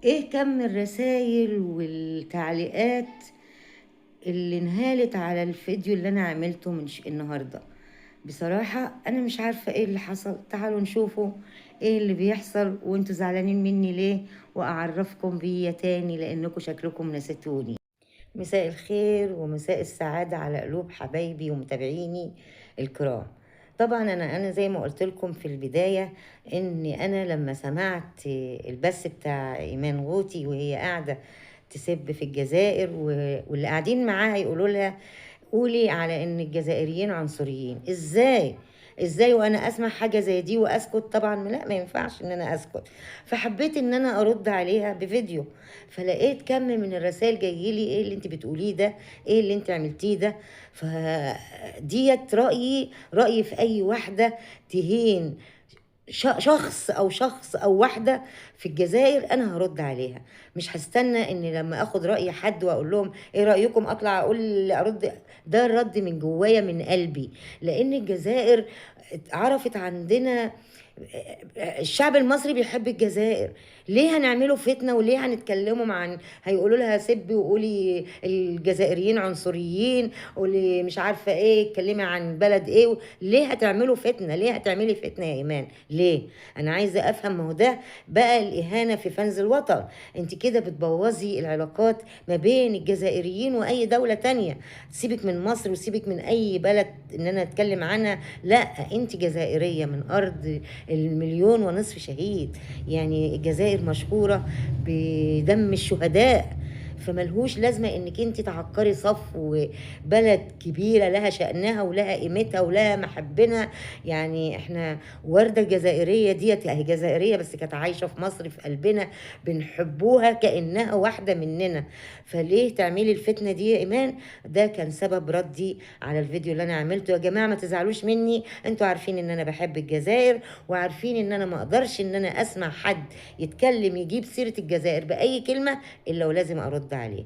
ايه كم الرسايل والتعليقات اللي انهالت على الفيديو اللي انا عملته من النهارده. بصراحة انا مش عارفة ايه اللي حصل. تعالوا نشوفوا ايه اللي بيحصل وانتوا زعلانين مني ليه، واعرفكم بيا تاني لانكم شكلكم نسيتوني. مساء الخير ومساء السعادة على قلوب حبايبي ومتابعيني الكرام. طبعا انا زي ما قلت لكم في البداية، ان انا لما سمعت البث بتاع ايمان غوتي وهي قاعدة تسب في الجزائر واللي قاعدين معاها يقولوا لها قولي على ان الجزائريين عنصريين، ازاي وانا اسمع حاجه زي دي واسكت؟ طبعا لا، ما ينفعش ان انا اسكت. فحبيت ان انا ارد عليها بفيديو، فلقيت كم من الرسائل جاي لي: ايه اللي انت بتقوليه ده؟ ايه اللي انت عملتيه ده؟ فديت رايي في اي واحده تهين شخص او واحده في الجزائر، انا هرد عليها. مش هستنى ان لما اخد راي حد واقول لهم ايه رايكم اطلع ارد. ده الرد من جوايا من قلبي، لان الجزائر عرفت عندنا. الشعب المصري بيحب الجزائر. ليه هنعمله فتنة؟ وليه هنتكلموا هيقولوا لها سبي وقولي الجزائريين عنصريين، قولي مش عارفة ايه، اتكلمي عن بلد ايه. ليه هتعملوا فتنة؟ ليه هتعملي فتنة يا ايمان؟ ليه؟ انا عايزة افهم. ما هو ده بقى الاهانة في فنز الوطن. انت كده بتبوظي العلاقات ما بين الجزائريين واي دولة تانية. سيبك من مصر وسيبك من اي بلد ان انا اتكلم عنها، لا، انت جزائرية من ارض المليون ونصف شهيد. يعني الجزائر مشهورة بدم الشهداء، فملهوش لازمة انك انت تعكري صف وبلد كبيرة لها شأنها ولها قيمتها ولها محبنا. يعني احنا وردة الجزائرية ديت هي جزائرية بس كانت عايشة في مصر في قلبنا، بنحبوها كأنها واحدة مننا. فليه تعملي الفتنة دي يا إيمان؟ ده كان سبب ردي على الفيديو اللي انا عملته. يا جماعة ما تزعلوش مني، انتوا عارفين ان انا بحب الجزائر، وعارفين ان انا ما اقدرش ان انا اسمع حد يتكلم يجيب سيرة الجزائر بأي كلمة الا ولازم ارد عليه.